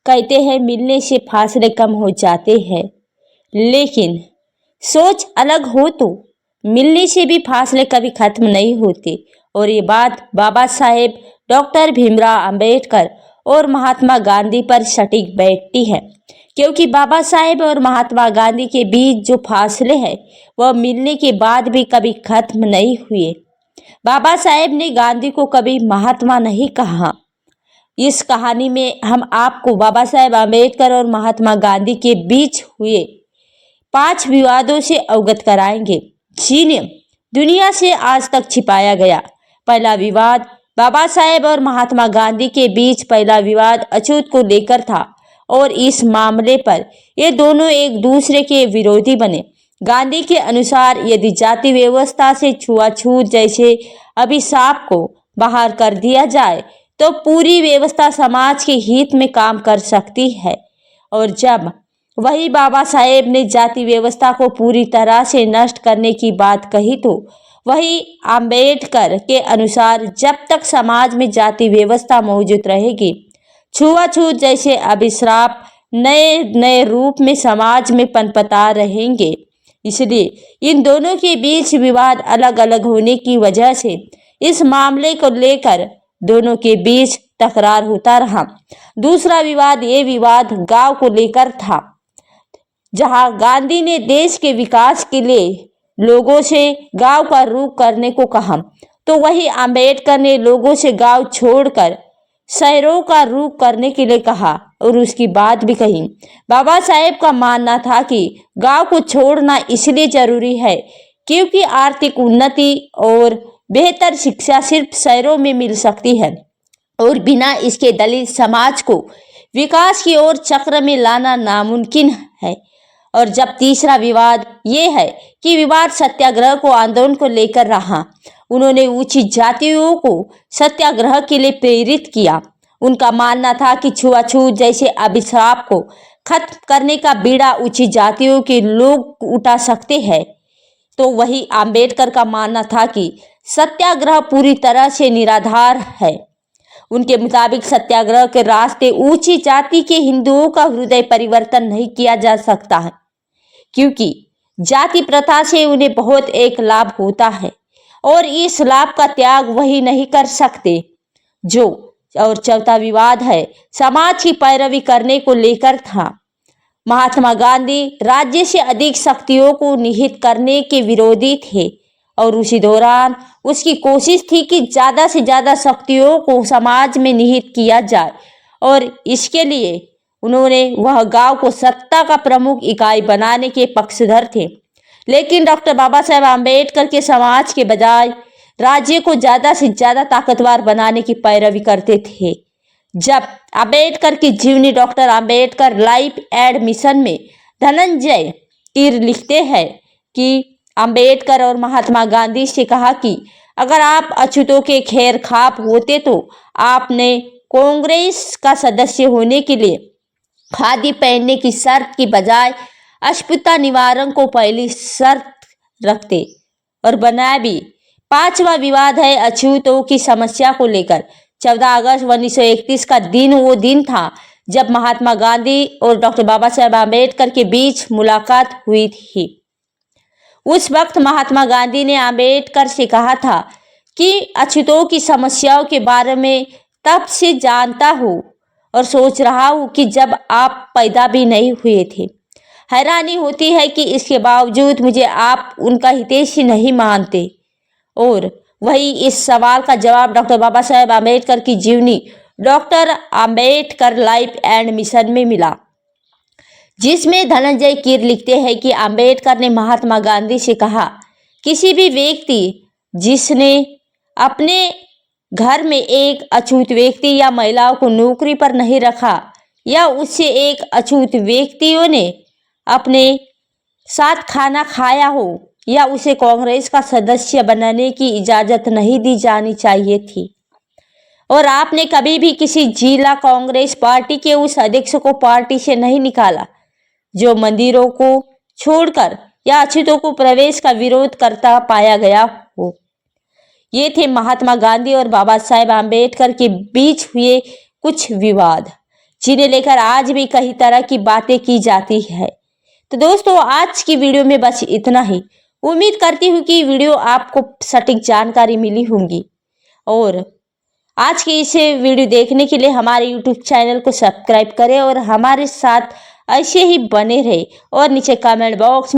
कहते हैं मिलने से फासले कम हो जाते हैं, लेकिन सोच अलग हो तो मिलने से भी फासले कभी खत्म नहीं होते। और ये बात बाबा साहेब डॉक्टर भीमराव अंबेडकर और महात्मा गांधी पर सटीक बैठती है, क्योंकि बाबा साहेब और महात्मा गांधी के बीच जो फासले हैं वह मिलने के बाद भी कभी खत्म नहीं हुए। बाबा साहेब ने गांधी को कभी महात्मा नहीं कहा। इस कहानी में हम आपको बाबा साहेब अम्बेडकर और महात्मा गांधी के बीच हुए 5 विवादों से अवगत कराएंगे, जिन्हें दुनिया से आज तक छिपाया गया। पहला विवाद बाबा साहेब और महात्मा गांधी के बीच पहला विवाद अछूत को लेकर था और इस मामले पर ये दोनों एक दूसरे के विरोधी बने। गांधी के अनुसार यदि जाति व्यवस्था से छुआछूत जैसे अभिशाप को बाहर कर दिया जाए तो पूरी व्यवस्था समाज के हित में काम कर सकती है। और जब वही बाबा साहेब ने जाति व्यवस्था को पूरी तरह से नष्ट करने की बात कही तो वही अंबेडकर के अनुसार जब तक समाज में जाति व्यवस्था मौजूद रहेगी, छुआछूत जैसे अभिशाप नए नए रूप में समाज में पनपता रहेंगे। इसलिए इन दोनों के बीच विवाद अलग अलग होने की वजह से इस मामले को लेकर दोनों के बीच तकरार होता रहा। दूसरा विवाद ये विवाद गांव को लेकर था, जहां गांधी ने देश के विकास के लिए लोगों से गांव का रुख करने को कहा तो वही अंबेडकर ने लोगों से गांव छोड़कर शहरों का रुख करने के लिए कहा और उसकी बात भी कही। बाबा साहेब का मानना था कि गांव को छोड़ना इसलिए जरूरी है क्योंकि आर्थिक उन्नति और बेहतर शिक्षा सिर्फ शहरों में मिल सकती है और बिना इसके दलित समाज को विकास की ओर चक्र में लाना नामुमकिन है। और जब तीसरा विवाद ये है कि विवाद सत्याग्रह को आंदोलन को लेकर रहा। उन्होंने ऊंची जातियों को सत्याग्रह के लिए प्रेरित किया। उनका मानना था कि छुआछूत जैसे अभिशाप को खत्म करने का बीड़ा ऊंची जातियों के लोग उठा सकते हैं। तो वही अंबेडकर का मानना था कि सत्याग्रह पूरी तरह से निराधार है। उनके मुताबिक सत्याग्रह के रास्ते ऊंची जाति के हिंदुओं का हृदय परिवर्तन नहीं किया जा सकता है, क्योंकि जाति प्रथा से उन्हें बहुत एक लाभ होता है और इस लाभ का त्याग वही नहीं कर सकते जो। और चौथा विवाद है समाज की पैरवी करने को लेकर था। महात्मा गांधी राज्य से अधिक शक्तियों को निहित करने के विरोधी थे और उसी दौरान उसकी कोशिश थी कि ज्यादा से ज्यादा शक्तियों को समाज में निहित किया जाए और इसके लिए उन्होंने वह गांव को सत्ता का प्रमुख इकाई बनाने के पक्षधर थे। लेकिन डॉक्टर बाबा साहेब अम्बेडकर के समाज के बजाय राज्य को ज्यादा से ज्यादा ताकतवर बनाने की पैरवी करते थे। जब अम्बेडकर की जीवनी doctor Ambedkar life and mission में धनंजय कीर लिखते हैं कि अम्बेडकर और महात्मा गांधी से कहा कि अगर आप अछूतों के खैर खाप होते तो आपने कांग्रेस का सदस्य होने के लिए खादी पहनने की शर्त की बजाय अस्पृश्यता निवारण को पहली शर्त रखते और बनाया भी। पांचवा विवाद है अछूतों की समस्या को लेकर। 14 अगस्त 1931 का दिन वो दिन था जब महात्मा गांधी और डॉक्टर बाबा साहेब अम्बेडकर के बीच मुलाकात हुई थी। उस वक्त महात्मा गांधी ने अम्बेडकर से कहा था कि अछूतों की समस्याओं के बारे में तब से जानता हूँ और सोच रहा हूँ कि जब आप पैदा भी नहीं हुए थे। हैरानी होती है कि इसके बावजूद मुझे आप उनका हितैषी नहीं मानते। और वही इस सवाल का जवाब डॉक्टर बाबा साहेब अम्बेडकर की जीवनी doctor Ambedkar life and mission में मिला, जिसमें धनंजय कीर लिखते हैं कि अम्बेडकर ने महात्मा गांधी से कहा, किसी भी व्यक्ति जिसने अपने घर में एक अछूत व्यक्ति या महिलाओं को नौकरी पर नहीं रखा या उससे एक अछूत व्यक्तियों ने अपने साथ खाना खाया हो या उसे कांग्रेस का सदस्य बनने की इजाजत नहीं दी जानी चाहिए थी। और आपने कभी भी किसी जिला कांग्रेस पार्टी के उस अध्यक्ष को पार्टी से नहीं निकाला जो मंदिरों को छोड़कर या अछूतों को प्रवेश का विरोध करता पाया गया हो। ये थे महात्मा गांधी और बाबा साहेब अम्बेडकर के बीच हुए कुछ विवाद। जिन्हें लेकर आज भी कई तरह की बातें की जाती है। तो दोस्तों आज की वीडियो में बस इतना ही। उम्मीद करती हूँ कि वीडियो आपको सटीक जानकारी मिली होंगी और आज की इसे वीडियो देखने के लिए हमारे यूट्यूब चैनल को सब्सक्राइब करें और हमारे साथ ऐसे ही बने रहे और नीचे कमेंट बॉक्स